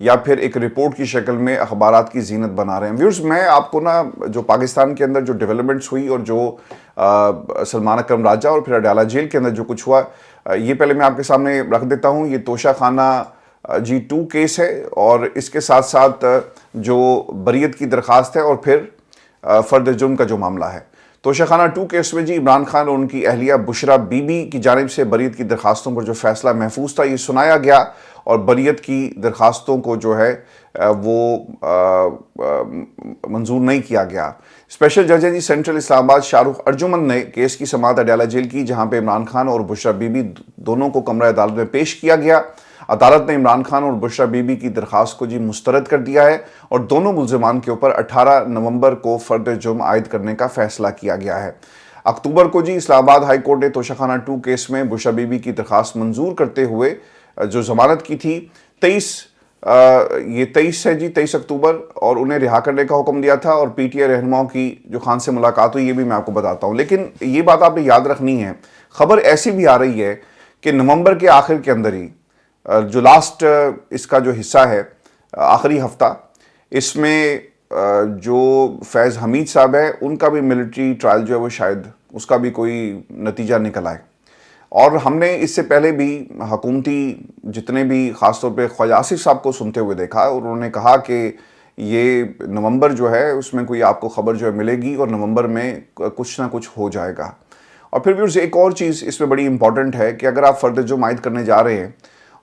یا پھر ایک رپورٹ کی شکل میں اخبارات کی زینت بنا رہے ہیں. ویورز، میں آپ کو نا جو پاکستان کے اندر جو ڈیولپمنٹس ہوئی اور جو سلمان اکرم راجہ اور پھر اڈیالہ جیل کے اندر جو کچھ ہوا، یہ پہلے میں آپ کے سامنے رکھ دیتا ہوں. یہ توشہ خانہ G2 کیس ہے اور اس کے ساتھ ساتھ جو بریت کی درخواست ہے اور پھر فرد جرم کا جو معاملہ ہے. توشہ خانہ 2 کیس میں جی عمران خان اور ان کی اہلیہ بشرا بی بی کی جانب سے بریت کی درخواستوں پر جو فیصلہ محفوظ تھا یہ سنایا گیا اور بریت کی درخواستوں کو جو ہے وہ منظور نہیں کیا گیا. اسپیشل جج جی سینٹرل اسلام آباد شاہ رخ ارجمن نے کیس کی سماعت اڈیالہ جیل کی، جہاں پہ عمران خان اور بشرا بی بی دونوں کو کمرہ عدالت میں پیش کیا گیا. عدالت نے عمران خان اور بشرا بی بی کی درخواست کو جی مسترد کر دیا ہے اور دونوں ملزمان کے اوپر 18 نومبر کو فرد جرم عائد کرنے کا فیصلہ کیا گیا ہے. اکتوبر کو جی اسلام آباد ہائی کورٹ نے توشہ خانہ 2 کیس میں بشرا بی بی کی درخواست منظور کرتے ہوئے جو ضمانت کی تھی 23 اکتوبر اور انہیں رہا کرنے کا حکم دیا تھا. اور پی ٹی آئی رہنماؤں کی جو خان سے ملاقات ہوئی یہ بھی میں آپ کو بتاتا ہوں. لیکن یہ بات آپ نے یاد رکھنی ہے، خبر ایسی بھی آ رہی ہے کہ نومبر کے آخر کے اندر ہی جو لاسٹ اس کا جو حصہ ہے آخری ہفتہ، اس میں جو فیض حمید صاحب ہے ان کا بھی ملٹری ٹرائل جو ہے وہ شاید اس کا بھی کوئی نتیجہ نکل آئے. اور ہم نے اس سے پہلے بھی حکومتی جتنے بھی خاص طور پہ خواجہ آصف صاحب کو سنتے ہوئے دیکھا اور انہوں نے کہا کہ یہ نومبر جو ہے اس میں کوئی آپ کو خبر جو ہے ملے گی اور نومبر میں کچھ نہ کچھ ہو جائے گا. اور پھر بھی ایک اور چیز اس میں بڑی امپورٹنٹ ہے کہ اگر آپ فرد جرم عائد کرنے جا رہے ہیں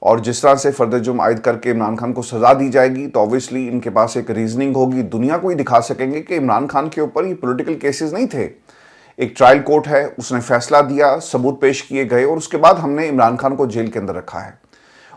اور جس طرح سے فرد جرم عائد کر کے عمران خان کو سزا دی جائے گی تو اوبویسلی ان کے پاس ایک ریزننگ ہوگی، دنیا کو ہی دکھا سکیں گے کہ عمران خان کے اوپر یہ پولیٹیکل کیسز نہیں تھے. ایک ٹرائل کورٹ ہے، اس نے فیصلہ دیا، ثبوت پیش کیے گئے اور اس کے بعد ہم نے عمران خان کو جیل کے اندر رکھا ہے.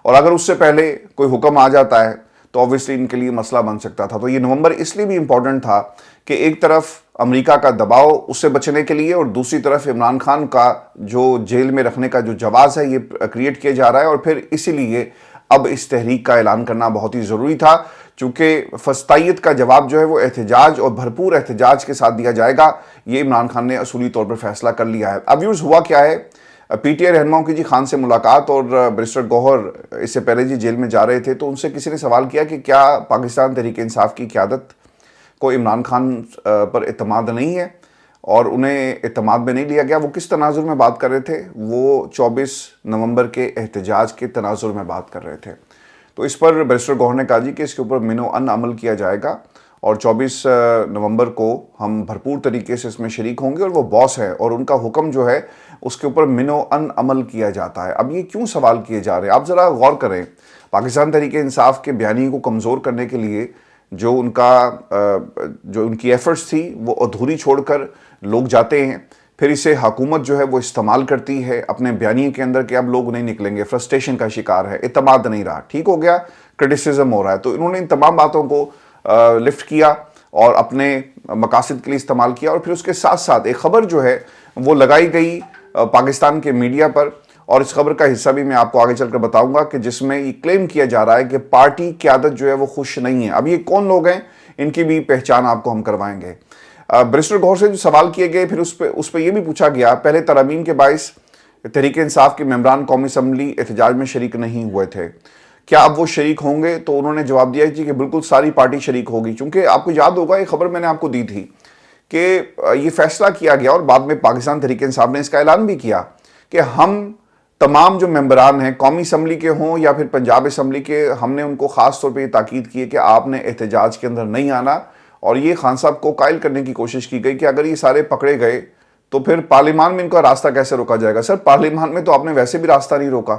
اور اگر اس سے پہلے کوئی حکم آ جاتا ہے تو اوبویسلی ان کے لیے مسئلہ بن سکتا تھا. تو یہ نومبر اس لیے بھی امپورٹنٹ تھا کہ ایک طرف امریکہ کا دباؤ اس سے بچنے کے لیے اور دوسری طرف عمران خان کا جو جیل میں رکھنے کا جو جواز ہے یہ کریٹ کیا جا رہا ہے. اور پھر اسی لیے اب اس تحریک کا اعلان کرنا بہت ہی ضروری تھا، چونکہ فسطائیت کا جواب جو ہے وہ احتجاج اور بھرپور احتجاج کے ساتھ دیا جائے گا. یہ عمران خان نے اصولی طور پر فیصلہ کر لیا ہے. اب ویورز ہوا کیا ہے، پی ٹی آئی رہنماؤں کی جی خان سے ملاقات اور بیرسٹر گوہر اس سے پہلے جی جیل میں جا رہے تھے تو ان سے کسی نے سوال کیا کہ کیا پاکستان تحریک انصاف کی قیادت کو عمران خان پر اعتماد نہیں ہے اور انہیں اعتماد میں نہیں لیا گیا. وہ کس تناظر میں بات کر رہے تھے؟ وہ 24 نومبر کے احتجاج کے تناظر میں بات کر رہے تھے. تو اس پر بیرسٹر گوہر نے کہا جی کہ اس کے اوپر من و ان عمل کیا جائے گا اور 24 نومبر کو ہم بھرپور طریقے سے اس میں شریک ہوں گے اور وہ باس ہے اور ان کا حکم جو ہے اس کے اوپر من و ان عمل کیا جاتا ہے. اب یہ کیوں سوال کیے جا رہے ہیں؟ آپ ذرا غور کریں. پاکستان تحریک انصاف کے بیانیے کو کمزور کرنے کے لیے جو ان کی ایفرٹس تھی وہ ادھوری چھوڑ کر لوگ جاتے ہیں، پھر اسے حکومت جو ہے وہ استعمال کرتی ہے اپنے بیانیے کے اندر کہ اب لوگ نہیں نکلیں گے، فرسٹریشن کا شکار ہے، اعتماد نہیں رہا، ٹھیک ہو گیا، کرٹیسزم ہو رہا ہے. تو انہوں نے ان تمام باتوں کو لفٹ کیا اور اپنے مقاصد کے لیے استعمال کیا. اور پھر اس کے ساتھ ساتھ ایک خبر جو ہے وہ لگائی گئی پاکستان کے میڈیا پر اور اس خبر کا حصہ بھی میں آپ کو آگے چل کر بتاؤں گا کہ جس میں یہ کلیم کیا جا رہا ہے کہ پارٹی قیادت جو ہے وہ خوش نہیں ہے. اب یہ کون لوگ ہیں ان کی بھی پہچان آپ کو ہم کروائیں گے. بیرسٹر گوہر سے جو سوال کیے گئے پھر اس پہ یہ بھی پوچھا گیا، پہلے ترامیم کے باعث تحریک انصاف کے ممبران قومی اسمبلی احتجاج میں شریک نہیں ہوئے تھے، کیا اب وہ شریک ہوں گے؟ تو انہوں نے جواب دیا جی کہ بالکل ساری پارٹی شریک ہوگی. چونکہ آپ کو یاد ہوگا یہ خبر میں نے آپ کو دی تھی کہ یہ فیصلہ کیا گیا اور بعد میں پاکستان تحریک انصاف نے اس کا اعلان بھی کیا کہ ہم تمام جو ممبران ہیں قومی اسمبلی کے ہوں یا پھر پنجاب اسمبلی کے، ہم نے ان کو خاص طور پہ یہ تاکید کی ہے کہ آپ نے احتجاج کے اندر نہیں آنا. اور یہ خان صاحب کو قائل کرنے کی کوشش کی گئی کہ اگر یہ سارے پکڑے گئے تو پھر پارلیمان میں ان کا راستہ کیسے روکا جائے گا؟ سر پارلیمان میں تو آپ نے ویسے بھی راستہ نہیں روکا،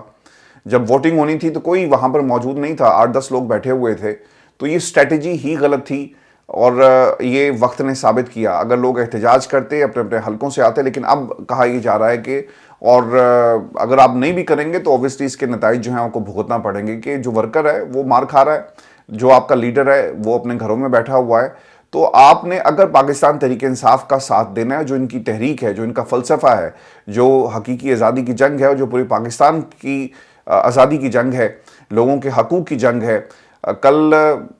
جب ووٹنگ ہونی تھی تو کوئی وہاں پر موجود نہیں تھا، 8-10 لوگ بیٹھے ہوئے تھے. تو یہ اسٹریٹجی ہی غلط تھی اور یہ وقت نے ثابت کیا. اگر لوگ احتجاج کرتے اپنے اپنے حلقوں سے آتے، لیکن اب کہا یہ جا رہا ہے کہ اور اگر آپ نہیں بھی کریں گے تو اوبویسلی اس کے نتائج جو ہیں آپ کو بھگتنا پڑیں گے کہ جو ورکر ہے وہ مار کھا رہا ہے، جو آپ کا لیڈر ہے وہ اپنے گھروں میں بیٹھا ہوا ہے. تو آپ نے اگر پاکستان تحریک انصاف کا ساتھ دینا ہے، جو ان کی تحریک ہے، جو ان کا فلسفہ ہے، جو حقیقی آزادی کی جنگ ہے اور جو پوری پاکستان کی آزادی کی جنگ ہے، لوگوں کے حقوق کی جنگ ہے. کل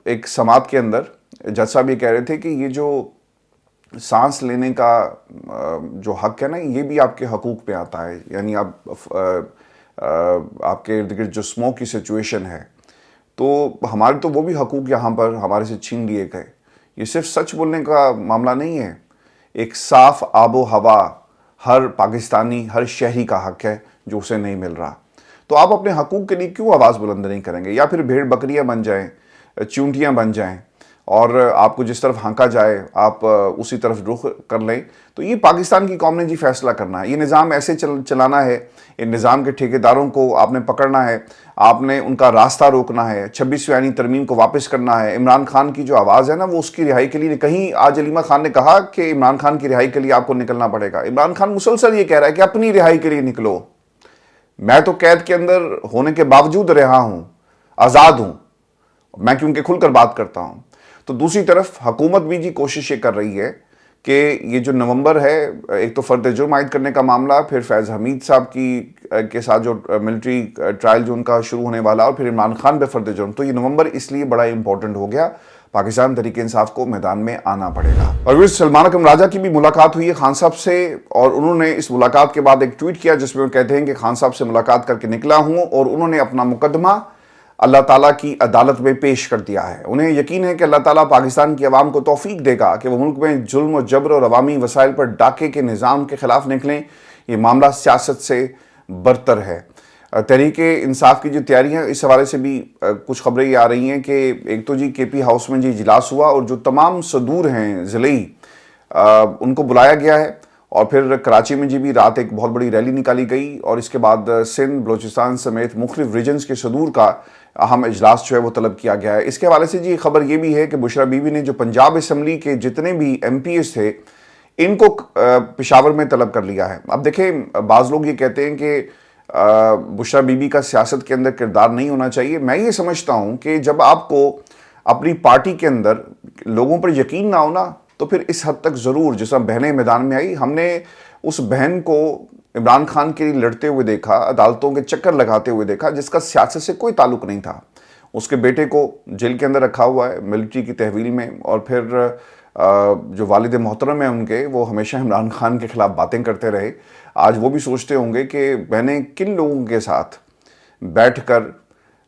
ایک سماعت کے اندر جج صاحب یہ کہہ رہے تھے کہ یہ جو سانس لینے کا جو حق ہے نا یہ بھی آپ کے حقوق پہ آتا ہے. یعنی آپ کے ارد گرد جو اسموک کی سچویشن ہے تو ہمارے تو وہ بھی حقوق یہاں پر ہمارے سے چھین لیے گئے. یہ صرف سچ بولنے کا معاملہ نہیں ہے، ایک صاف آب و ہوا ہر پاکستانی، ہر شہری کا حق ہے جو اسے نہیں مل رہا. تو آپ اپنے حقوق کے لیے کیوں آواز بلند نہیں کریں گے؟ یا پھر بھیڑ بکریاں بن جائیں، چونٹیاں بن جائیں، اور آپ کو جس طرف ہانکا جائے آپ اسی طرف رخ کر لیں. تو یہ پاکستان کی قوم نے جی فیصلہ کرنا ہے. یہ نظام ایسے چلانا ہے، ان نظام کے ٹھیکیداروں کو آپ نے پکڑنا ہے، آپ نے ان کا راستہ روکنا ہے، 26ویں آئینی ترمیم کو واپس کرنا ہے. عمران خان کی جو آواز ہے نا، وہ اس کی رہائی کے لیے کہیں آج علیمہ خان نے کہا کہ عمران خان کی رہائی کے لیے آپ کو نکلنا پڑے گا. عمران خان مسلسل یہ کہہ رہا ہے کہ اپنی رہائی کے لیے نکلو. میں تو قید کے اندر ہونے کے باوجود رہا ہوں، آزاد ہوں، میں کیونکہ کھل کر بات کرتا ہوں. تو دوسری طرف حکومت بھی جی کوشش یہ کر رہی ہے کہ یہ جو نومبر ہے، ایک تو فرد جرم عائد کرنے کا معاملہ، پھر فیض حمید صاحب کے ساتھ جو ملٹری ٹرائل جو ان کا شروع ہونے والا، اور پھر عمران خان پہ فرد جرم. تو یہ نومبر اس لیے بڑا امپورٹنٹ ہو گیا، پاکستان تحریک انصاف کو میدان میں آنا پڑے گا. اور سلمان اکرم راجہ کی بھی ملاقات ہوئی ہے خان صاحب سے، اور انہوں نے اس ملاقات کے بعد ایک ٹویٹ کیا جس میں وہ کہتے ہیں کہ خان صاحب سے ملاقات کر کے نکلا ہوں اور انہوں نے اپنا مقدمہ اللہ تعالیٰ کی عدالت میں پیش کر دیا ہے. انہیں یقین ہے کہ اللہ تعالیٰ پاکستان کی عوام کو توفیق دے گا کہ وہ ملک میں ظلم و جبر اور عوامی وسائل پر ڈاکے کے نظام کے خلاف نکلیں. یہ معاملہ سیاست سے برتر ہے. تحریک انصاف کی جو تیاریاں، اس حوالے سے بھی کچھ خبریں یہ آ رہی ہیں کہ ایک تو جی کے پی ہاؤس میں جی اجلاس ہوا، اور جو تمام صدور ہیں ضلعی ان کو بلایا گیا ہے. اور پھر کراچی میں جی بھی رات ایک بہت بڑی ریلی نکالی گئی، اور اس کے بعد سندھ، بلوچستان سمیت مختلف ریجنز کے صدور کا اہم اجلاس جو ہے وہ طلب کیا گیا ہے. اس کے حوالے سے جی خبر یہ بھی ہے کہ بشرا بی بی نے جو پنجاب اسمبلی کے جتنے بھی ایم پی ایس تھے ان کو پشاور میں طلب کر لیا ہے. اب دیکھیں، بعض لوگ یہ کہتے ہیں کہ بشرا بی بی کا سیاست کے اندر کردار نہیں ہونا چاہیے. میں یہ سمجھتا ہوں کہ جب آپ کو اپنی پارٹی کے اندر لوگوں پر یقین نہ ہونا تو پھر اس حد تک ضرور، جس طرح بہنیں میدان میں آئی، ہم نے اس بہن کو عمران خان کے لیے لڑتے ہوئے دیکھا، عدالتوں کے چکر لگاتے ہوئے دیکھا، جس کا سیاست سے کوئی تعلق نہیں تھا. اس کے بیٹے کو جیل کے اندر رکھا ہوا ہے ملٹری کی تحویل میں، اور پھر جو والد محترم ہیں ان کے، وہ ہمیشہ عمران خان کے خلاف باتیں کرتے رہے. آج وہ بھی سوچتے ہوں گے کہ میں نے کن لوگوں کے ساتھ بیٹھ کر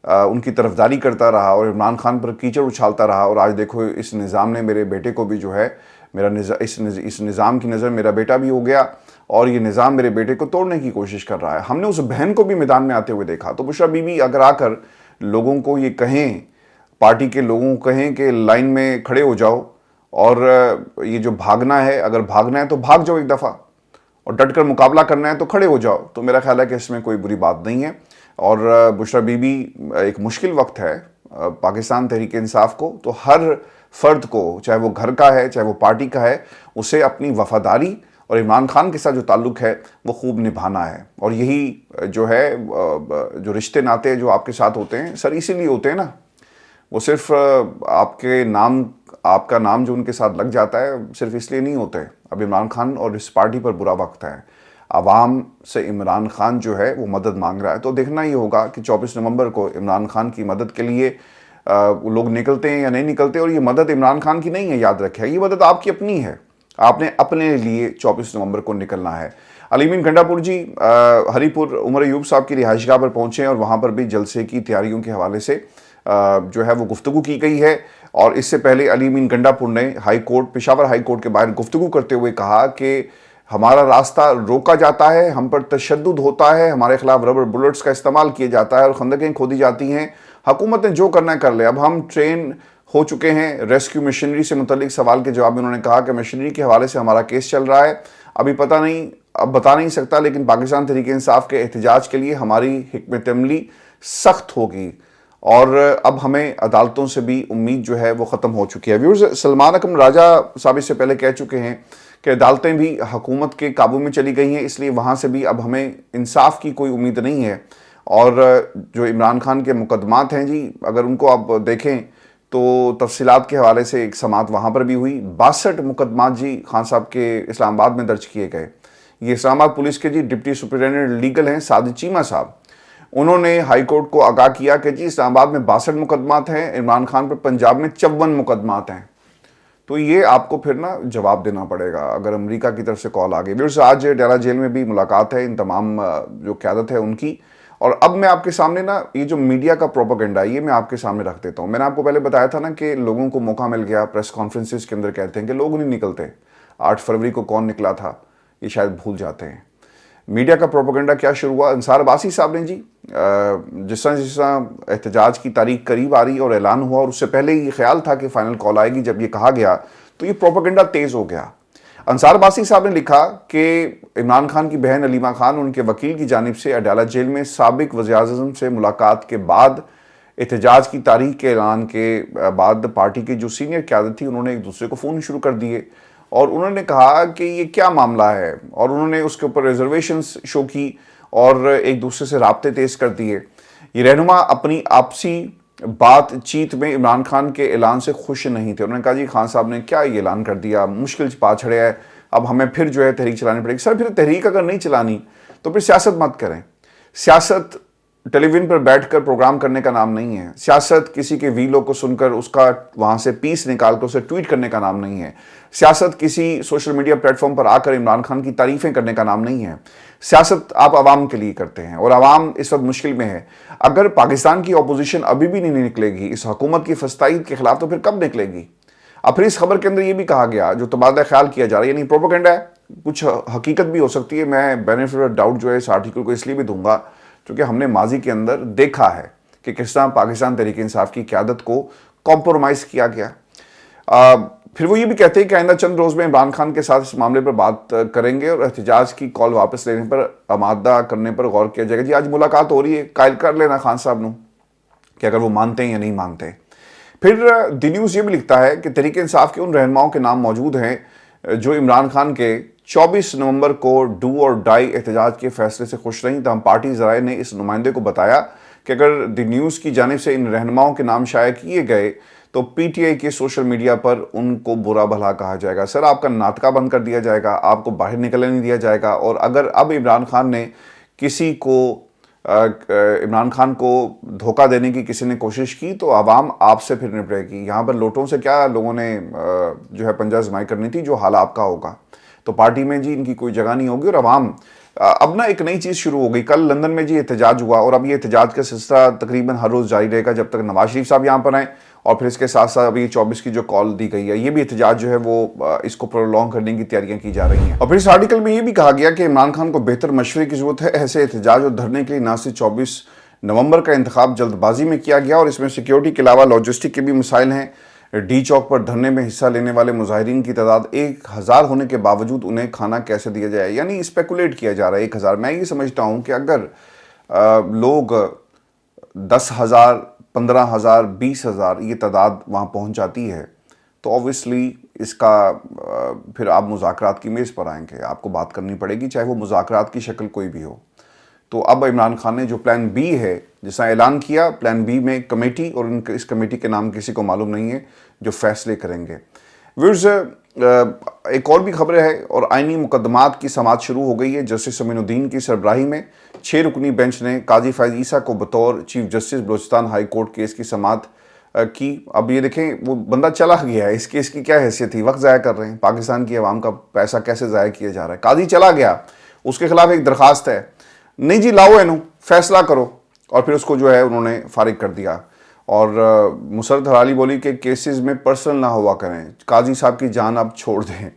ان کی طرفداری کرتا رہا اور عمران خان پر کیچڑ اچھالتا رہا، اور آج دیکھو اس نظام نے میرے بیٹے کو بھی جو ہے، اس نظام کی نظر میرا بیٹا بھی ہو گیا، اور یہ نظام میرے بیٹے کو توڑنے کی کوشش کر رہا ہے. ہم نے اس بہن کو بھی میدان میں آتے ہوئے دیکھا. تو بشرا بی بی اگر آ کر لوگوں کو یہ کہیں، پارٹی کے لوگوں کو کہیں کہ لائن میں کھڑے ہو جاؤ، اور یہ جو بھاگنا ہے، اگر بھاگنا ہے تو بھاگ جاؤ ایک دفعہ، اور ڈٹ کر مقابلہ کرنا ہے تو کھڑے ہو جاؤ، تو میرا خیال ہے کہ اس میں کوئی بری بات نہیں ہے. اور بشرا بی بی، ایک مشکل وقت ہے پاکستان تحریک انصاف کو، تو ہر فرد کو، چاہے وہ گھر کا ہے چاہے وہ پارٹی کا ہے، اسے اپنی وفاداری اور عمران خان کے ساتھ جو تعلق ہے وہ خوب نبھانا ہے. اور یہی جو ہے، جو رشتے ناتے جو آپ کے ساتھ ہوتے ہیں سر، اسی لیے ہوتے ہیں نا. وہ صرف آپ کا نام جو ان کے ساتھ لگ جاتا ہے صرف اس لیے نہیں ہوتے. اب عمران خان اور اس پارٹی پر برا وقت ہے، عوام سے عمران خان جو ہے وہ مدد مانگ رہا ہے. تو دیکھنا یہ ہوگا کہ 24 نومبر کو عمران خان کی مدد کے لیے لوگ نکلتے ہیں یا نہیں نکلتے. اور یہ مدد عمران خان کی نہیں ہے، یاد رکھیں، یہ مدد آپ کی اپنی ہے. آپ نے اپنے لیے 24 نومبر کو نکلنا ہے. علی امین گنڈا پور جی ہری پور عمر ایوب صاحب کی رہائش گاہ پر پہنچے، اور وہاں پر بھی جلسے کی تیاریوں کے حوالے سے جو ہے وہ گفتگو کی گئی ہے. اور اس سے پہلے علی امین گنڈا پور نے پشاور ہائی کورٹ کے باہر گفتگو کرتے ہوئے کہا کہ ہمارا راستہ روکا جاتا ہے، ہم پر تشدد ہوتا ہے، ہمارے خلاف ربر بلٹس کا استعمال کیا جاتا ہے اور خندقیں کھودی جاتی ہیں. حکومت نے جو کرنا ہے کر لے. اب ہم ٹرین ہو چکے ہیں. ریسکیو مشینری سے متعلق سوال کے جواب میں انہوں نے کہا کہ مشینری کے حوالے سے ہمارا کیس چل رہا ہے، ابھی اب بتا نہیں سکتا، لیکن پاکستان تحریک انصاف کے احتجاج کے لیے ہماری حکمت عملی سخت ہوگی، اور اب ہمیں عدالتوں سے بھی امید جو ہے وہ ختم ہو چکی ہے. ویورز، سلمان اکرم راجہ صاحب اس سے پہلے کہہ چکے ہیں کہ عدالتیں بھی حکومت کے قابو میں چلی گئی ہیں، اس لیے وہاں سے بھی اب ہمیں انصاف کی کوئی امید نہیں ہے. اور جو عمران خان کے مقدمات ہیں جی، اگر ان کو آپ دیکھیں تو تفصیلات کے حوالے سے ایک سماعت وہاں پر بھی ہوئی. 62 مقدمات جی خان صاحب کے اسلام آباد میں درج کیے گئے. یہ اسلام آباد پولیس کے جی ڈپٹی سپرنٹینڈنٹ لیگل ہیں سعد چیمہ صاحب. انہوں نے ہائی کورٹ کو آگاہ کیا کہ جی اسلام آباد میں 62 مقدمات ہیں، عمران خان پر پنجاب میں 54 مقدمات ہیں. تو یہ آپ کو پھر نا جواب دینا پڑے گا اگر امریکہ کی طرف سے کال آ گئی. آج ڈیرہ جیل میں بھی ملاقات ہے ان تمام جو قیادت ہے ان کی، اور اب میں آپ کے سامنے نا یہ جو میڈیا کا پروپیگنڈا ہے یہ میں آپ کے سامنے رکھ دیتا ہوں. میں نے آپ کو پہلے بتایا تھا نا کہ لوگوں کو موقع مل گیا پریس کانفرنسز کے اندر کہتے ہیں کہ لوگ نہیں نکلتے. 8 فروری کو کون نکلا تھا یہ شاید بھول جاتے ہیں. میڈیا کا پروپیگنڈا کیا شروع ہوا؟ انصار عباسی صاحب نے جی جس طرح احتجاج کی تاریخ قریب آ رہی اور اعلان ہوا اور اس سے پہلے یہ خیال تھا کہ فائنل کال آئے گی، جب یہ کہا گیا تو یہ پروپیگنڈا تیز ہو گیا. انصار عباسی صاحب نے لکھا کہ عمران خان کی بہن علیمہ خان ان کے وکیل کی جانب سے اڈیالہ جیل میں سابق وزیر اعظم سے ملاقات کے بعد احتجاج کی تاریخ کے اعلان کے بعد پارٹی کی جو سینئر قیادت تھی انہوں نے ایک دوسرے کو فون شروع کر دیے اور انہوں نے کہا کہ یہ کیا معاملہ ہے، اور انہوں نے اس کے اوپر ریزرویشنز شو کی اور ایک دوسرے سے رابطے تیز کر دیے. یہ رہنما اپنی آپسی بات چیت میں عمران خان کے اعلان سے خوش نہیں تھے. انہوں نے کہا جی خان صاحب نے کیا یہ اعلان کر دیا، مشکل پا چھڑیا ہے، اب ہمیں پھر جو ہے تحریک چلانی پڑے گی. سر پھر تحریک اگر نہیں چلانی تو پھر سیاست مت کریں. سیاست ٹیلی ویژن پر بیٹھ کر پروگرام کرنے کا نام نہیں ہے. سیاست کسی کے ویلو کو سن کر اس کا وہاں سے پیس نکال کر اسے ٹویٹ کرنے کا نام نہیں ہے. سیاست کسی سوشل میڈیا پلیٹ فارم پر آ کر عمران خان کی تعریفیں کرنے کا نام نہیں ہے. سیاست آپ عوام کے لیے کرتے ہیں اور عوام اس وقت مشکل میں ہے. اگر پاکستان کی اپوزیشن ابھی بھی نہیں نکلے گی اس حکومت کی فسطائیت کے خلاف تو پھر کب نکلے گی؟ اب پھر اس خبر کے اندر یہ بھی کہا گیا جو تبادلہ خیال کیا جا رہا ہے، یعنی پروپیگنڈا ہے، کچھ حقیقت بھی ہو سکتی ہے. میں بینیفٹ آف ڈاؤٹ جو ہے اس آرٹیکل کو اس لیے بھی دوں گا کیونکہ ہم نے ماضی کے اندر دیکھا ہے کہ کس طرح پاکستان تحریک انصاف کی قیادت کو کمپرومائز کیا گیا. پھر وہ یہ بھی کہتے ہیں کہ آئندہ چند روز میں عمران خان کے ساتھ اس معاملے پر بات کریں گے اور احتجاج کی کال واپس لینے پر آمادہ کرنے پر غور کیا جائے گا. جی آج ملاقات ہو رہی ہے، قائل کر لینا خان صاحب نو کہ اگر وہ مانتے ہیں یا نہیں مانتے. پھر دی نیوز یہ بھی لکھتا ہے کہ تحریک انصاف کے ان رہنماؤں کے نام موجود ہیں جو عمران خان کے 24 نومبر کو ڈو اور ڈائی احتجاج کے فیصلے سے خوش نہیں. تاہم پارٹی ذرائع نے اس نمائندے کو بتایا کہ اگر دی نیوز کی جانب سے ان رہنماؤں کے نام شائع کیے گئے تو پی ٹی آئی کے سوشل میڈیا پر ان کو برا بھلا کہا جائے گا. سر آپ کا ناطقہ بند کر دیا جائے گا، آپ کو باہر نکلنے نہیں دیا جائے گا. اور اگر اب عمران خان نے کسی کو عمران خان کو دھوکہ دینے کی کسی نے کوشش کی تو عوام آپ سے پھر نپٹے گی. یہاں پر لوٹوں سے کیا لوگوں نے جو ہے پنجہ آزمائی کرنی تھی، جو حال آپ کا ہوگا. تو پارٹی میں جی ان کی کوئی جگہ نہیں ہوگی. اور عوام اب نا ایک نئی چیز شروع ہو گئی. کل لندن میں جی احتجاج ہوا اور اب یہ احتجاج کا سلسلہ تقریباً ہر روز جاری رہے گا جب تک نواز شریف صاحب یہاں پر آئیں. اور پھر اس کے ساتھ ساتھ ابھی 24 کی جو کال دی گئی ہے یہ بھی احتجاج جو ہے وہ اس کو پرولونگ کرنے کی تیاریاں کی جا رہی ہیں. اور پھر اس آرٹیکل میں یہ بھی کہا گیا کہ عمران خان کو بہتر مشورے کی ضرورت ہے. ایسے احتجاج اور دھرنے کے لیے نہ صرف 24 نومبر کا انتخاب جلد بازی میں کیا گیا اور اس میں سیکیورٹی کے علاوہ لاجسٹک کے بھی مسائل ہیں. ڈی چوک پر دھرنے میں حصہ لینے والے مظاہرین کی تعداد 1000 ہونے کے باوجود انہیں کھانا کیسے دیا جائے، یعنی اسپیکولیٹ کیا جا رہا ہے 1000. میں یہ سمجھتا ہوں کہ اگر لوگ 10,000 15,000 20,000 یہ تعداد وہاں پہنچ جاتی ہے تو اوبویسلی اس کا پھر آپ مذاکرات کی میز پر آئیں گے، آپ کو بات کرنی پڑے گی چاہے وہ مذاکرات کی شکل کوئی بھی ہو. تو اب عمران خان نے جو پلان بی ہے جیسا اعلان کیا، پلان بی میں کمیٹی اور اس کمیٹی کے نام کسی کو معلوم نہیں ہے جو فیصلے کریں گے. ویورز ایک اور بھی خبر ہے اور آئینی مقدمات کی سماعت شروع ہو گئی ہے. جسٹس امین الدین کی سربراہی میں 6 رکنی بینچ نے قاضی فائز عیسیٰ کو بطور chief justice Balochistan high court case کی سماعت کی. اب یہ دیکھیں وہ بندہ چلا گیا ہے، اس کیس کی کیا حیثیت تھی؟ وقت ضائع کر رہے ہیں، پاکستان کی عوام کا پیسہ کیسے ضائع کیا جا رہا ہے. قاضی چلا گیا، اس کے خلاف ایک درخواست ہے، نہیں جی لاؤ اینو فیصلہ کرو، اور پھر اس کو جو ہے انہوں نے فارغ کر دیا. اور مسرت حرالی بولی کہ کیسز میں پرسنل نہ ہوا کریں، قاضی صاحب کی جان اب چھوڑ دیں.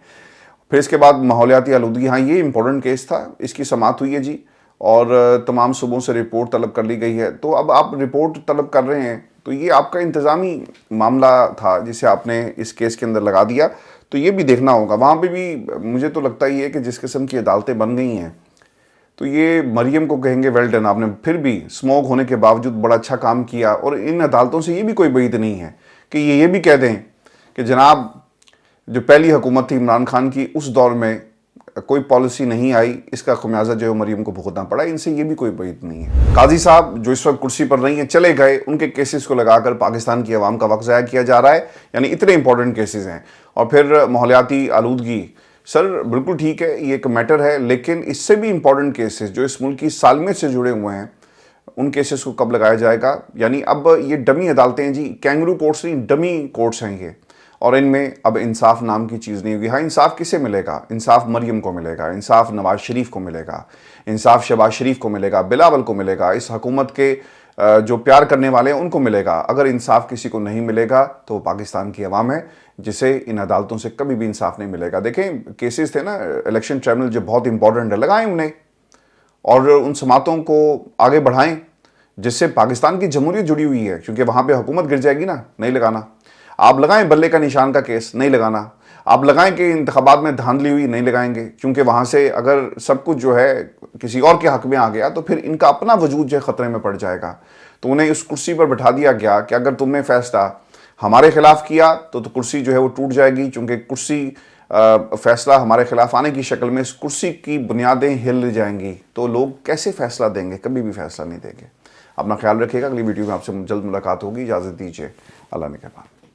پھر اس کے بعد ماحولیاتی آلودگی، ہاں یہ امپورٹنٹ کیس تھا، اس کی سماعت ہوئی ہے جی اور تمام صوبوں سے رپورٹ طلب کر لی گئی ہے. تو اب آپ رپورٹ طلب کر رہے ہیں تو یہ آپ کا انتظامی معاملہ تھا جسے آپ نے اس کیس کے اندر لگا دیا. تو یہ بھی دیکھنا ہوگا. وہاں پہ بھی مجھے تو لگتا ہی ہے کہ جس قسم کی عدالتیں بن گئی ہیں تو یہ مریم کو کہیں گے ویل ڈن، آپ نے پھر بھی اسموک ہونے کے باوجود بڑا اچھا کام کیا. اور ان عدالتوں سے یہ بھی کوئی بعید نہیں ہے کہ یہ بھی کہہ دیں کہ جناب جو پہلی حکومت تھی عمران خان کی اس دور میں کوئی پالیسی نہیں آئی، اس کا خمیازہ جو ہے مریم کو بھگتنا پڑا. ان سے یہ بھی کوئی بعید نہیں ہے. قاضی صاحب جو اس وقت کرسی پر نہیں ہیں چلے گئے، ان کے کیسز کو لگا کر پاکستان کی عوام کا وقت ضائع کیا جا رہا ہے، یعنی اتنے امپورٹنٹ کیسز ہیں. اور پھر ماحولیاتی آلودگی، سر بالکل ٹھیک ہے یہ ایک میٹر ہے، لیکن اس سے بھی امپورٹنٹ کیسز جو اس ملک کی سالمیت سے جڑے ہوئے ہیں ان کیسز کو کب لگایا جائے گا؟ یعنی اب یہ ڈمی عدالتیں ہیں جی، کینگرو کورٹس نہیں، ڈمی کورٹس ہیں یہ. اور ان میں اب انصاف نام کی چیز نہیں ہوگی. ہاں انصاف کسے ملے گا؟ انصاف مریم کو ملے گا, انصاف نواز شریف کو ملے گا, انصاف شہباز شریف کو ملے گا, بلاول کو ملے گا, اس حکومت کے جو پیار کرنے والے ہیں ان کو ملے گا. اگر انصاف کسی کو نہیں ملے گا تو پاکستان کی عوام ہے جسے ان عدالتوں سے کبھی بھی انصاف نہیں ملے گا. دیکھیں کیسز تھے نا الیکشن ٹریبونل جو بہت امپورٹنٹ ہے, لگائیں انہیں اور ان سماعتوں کو آگے بڑھائیں جس سے پاکستان کی جمہوریت جڑی ہوئی ہے, کیونکہ وہاں پہ حکومت گر جائے گی نا. نہیں لگانا. آپ لگائیں بلے کا نشان کا کیس, نہیں لگانا. آپ لگائیں کہ انتخابات میں دھاندلی ہوئی, نہیں لگائیں گے, کیونکہ وہاں سے اگر سب کچھ جو ہے کسی اور کے حق میں آ گیا تو پھر ان کا اپنا وجود جو ہے خطرے میں پڑ جائے گا. تو انہیں اس کرسی پر بٹھا دیا گیا کہ اگر تم نے فیصلہ ہمارے خلاف کیا تو کرسی جو ہے وہ ٹوٹ جائے گی, چونکہ کرسی فیصلہ ہمارے خلاف آنے کی شکل میں اس کرسی کی بنیادیں ہل جائیں گی. تو لوگ کیسے فیصلہ دیں گے؟ کبھی بھی فیصلہ نہیں دیں گے. اپنا خیال رکھیے گا. اگلی ویڈیو میں آپ سے جلد ملاقات ہوگی. اجازت دیجیے. اللہ نگہبان.